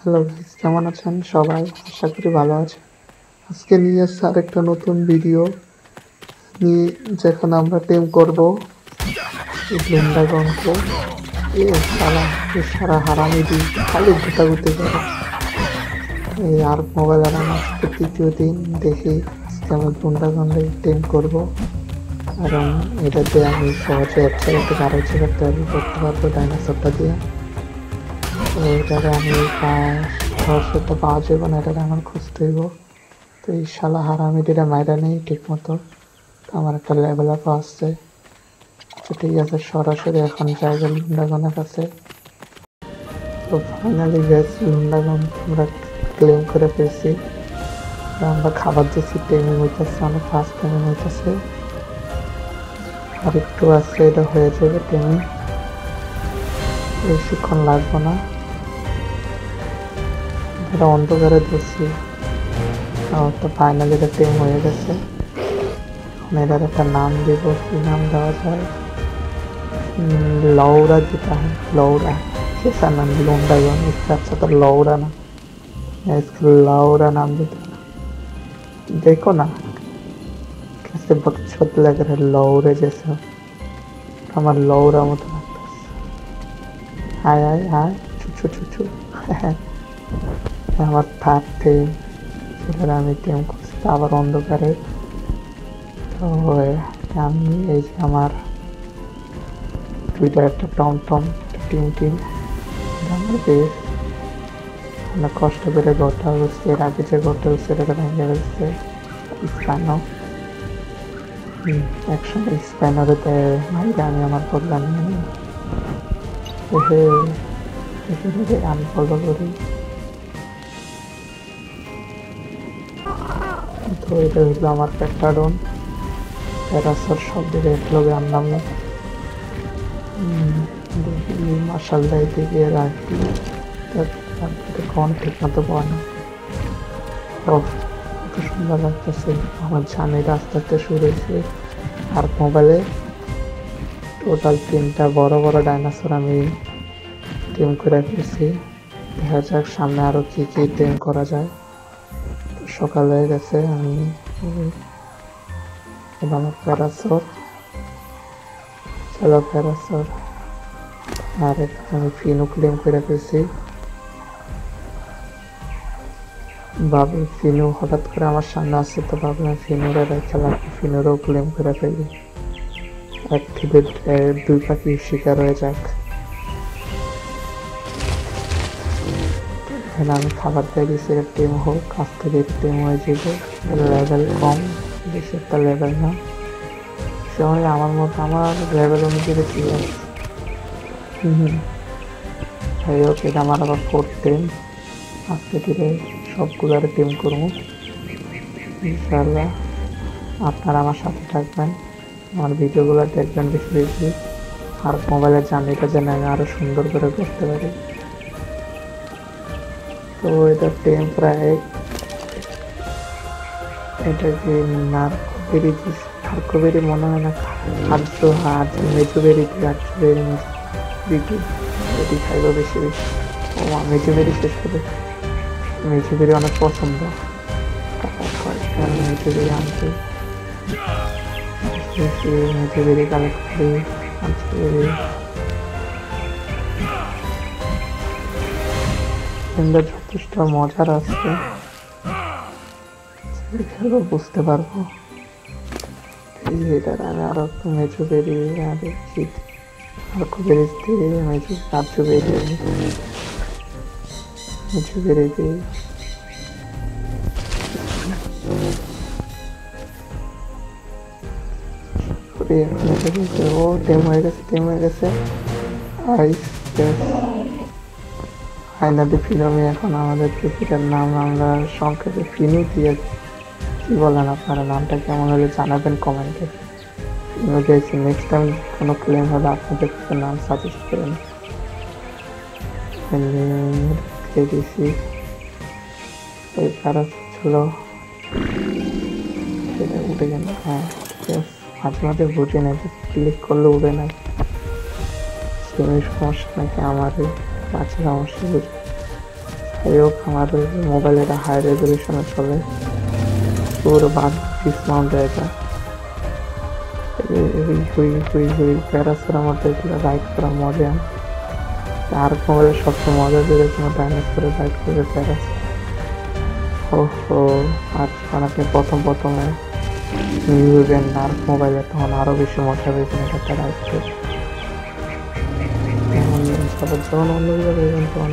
Hello guys, কেমন আছেন সবাই? আশা করি ভালো আছেন। আজকে নিয়ে এসেছি আরেকটা নতুন ভিডিও নিয়ে, যেখানে আমরা টিম করব এই ব্লেন্ডাগনকে। এ সারা হারামি দিই, খালি গুতাগুতি করে। এই আর মোবাইল আর আজকে তৃতীয় দিন দেখি। আজকে আমরা ব্লেন্ডাগনকে টিম করব, কারণ এটাতে আমি সহজে এক জায়গা থেকে আরেক জায়গায় ট্রাভেল করতে পারবো ডাইনোসরটা দিয়ে। তো এটাকে আমি সহজটা পাওয়া যাবে না, এটাকে আমার খুঁজতে হইব। তো এই শালা হারামিটিরা মাইরা নেই ঠিক মতো। তো আমার একটা লেভেল আপ আসছে। তো ঠিক আছে, সরাসরি এখন জায়গা লুন্ডাগনের কাছে। তো ফাইনালি গেছি লুন্ডাগন, আমরা ক্লেম করে ফেলছি। আমরা খাবার দিচ্ছি, টেমিং হইতেছে, অনেক ফাস্ট টেমিং হইতেছে। আর একটু আছে, এটা হয়ে যাবে টেমিং, বেশিক্ষণ লাগবে না। এটা অন্ধকারে ধরছি, তো ফাইনালি এটা টেম হয়ে গেছে। এখন এটার একটা নাম দিব, কি নাম দেওয়া যায়? लौड़ा देता है, लौड़ा कैसा नाम? लोंडागन, इससे अच्छा तो लौड़ा ना, मैं इसको लौड़ा नाम देता हूँ। देखो ना कैसे बकचोद लग रहा है, लौड़े जैसा। हमारा लौड़ा मत लगता है। हाय हाय हाय, छुछू छुछू। আমার থাকতে সেটার আমি টিম করছি আবার অন্ধকারে। তো আমি এই যে আমার টুইটার একটা টম টিম অনেক কষ্ট করে ঘরটা হচ্ছে, এর আগে যে ঘরটা হচ্ছে সেটাকে ভেঙে ফেলছে স্প্যানো। একসঙ্গে স্প্যানারেতে মাইরে আমি আমার বদলা নিয়ে নিই। আমি ফলো করি। তো এটা হইলো আমার প্যাটার্ন, প্যারাসর শব্দের একলগে আনলাম। মাসাল্লাহ দিকে রাখি, কোন ঠিক মতো পাওয়া না। কত সুন্দর লাগতেছে আমার জার্নিটা আস্তে আস্তে শুরু হয়েছে। আর মোবাইলে টোটাল 3টা বড় বড় ডাইনোসর আমি টিম করে ফেলছি। দেখা যাক সামনে আরো কি কি টিম করা যায়। সকাল হয়ে গেছে, আমি আমার প্যারাসর, চলো প্যারাসর। আর আমি ফিনু ক্লেম করে ফেলছি। ভাবি ফিনু হঠাৎ করে আমার সামনে আসছে, তো ভাবলাম ফিনুরে খেলা, ফিনুরও ক্লেম করে ফেলি। এক থেকে 2 পাখি শিকার হয়ে যাক। এখানে আমি খাবার দিয়ে দিচ্ছি, টিম হোক, আজ থেকে টিম হয়ে যাবে। লেভেল কম, বেশি একটা লেভেল না, সময় আমার মতো আমার লেভেল অনুযায়ী ঠিক আছে। যাই হোক, এটা আমার আবার 4th টিম। আজকে থেকে সবগুলোর টিম করবো ইনশাআল্লাহ। আপনারা আমার সাথে থাকবেন, আমার ভিডিওগুলো দেখবেন বেশি বেশি, আর মোবাইলের জার্নিটা যেন আমি আরো সুন্দর করে করতে পারি। তো এটা টিম প্রায়, এটা যে নার্কোবেরি মনে হয় না, মেজুবেরি এটি খাইব বেশি বেশি। ও মেজুবেরি শেষ করে, মেজুবেরি অনেক পছন্দ, মেজুবেরি আনছি, মেজুবেরি কালেক্ট করি, যথেষ্ট মজার আছে, বুঝতে পারবো। এটার আমি আরো একটু মেজুবেরি আর নার্কোবেরি দিয়ে মেজুবেরি দিই। ও টেম হয়ে গেছে। ফাইনালি ফিনমি, এখন আমাদের ক্রিকেটের নাম আমরা সংক্ষেপে ফিনু দিয়ে, কি বলেন আপনারা? নামটা কেমন হলে জানাবেন কমেন্টে। ফিনু দিয়েছি, নেক্সট টাইম কোনো ক্লেম হলে আপনাদের নাম সাজেস্ট করেন। দিয়েছি এই প্যারাস ছিল, সেটা উঠে গেল। হ্যাঁ, মাঝে মাঝে বুঝে নেই, ক্লিক করলে উঠে নাই। সমস্যা নাকি আমার কাছে সমস্যা বুঝে। যাই হোক আমার মোবাইলে এটা হাই রেজলিউশনে চলে, পুরো বাদ ডিসমাউন্ট জায়গা প্যারাসের মধ্যে রাইড করা মজা। আর মোবাইলের সবচেয়ে মজা দিলে কোনো ডাইনোসরে রাইড করে প্যারাস। ওহো, আর যখন আপনি প্রথমে নিউবেন আর মোবাইলে তখন আরও বেশি মজা পেয়েছেন এটা রাইড করে। যখন অন্য জায়গায় তখন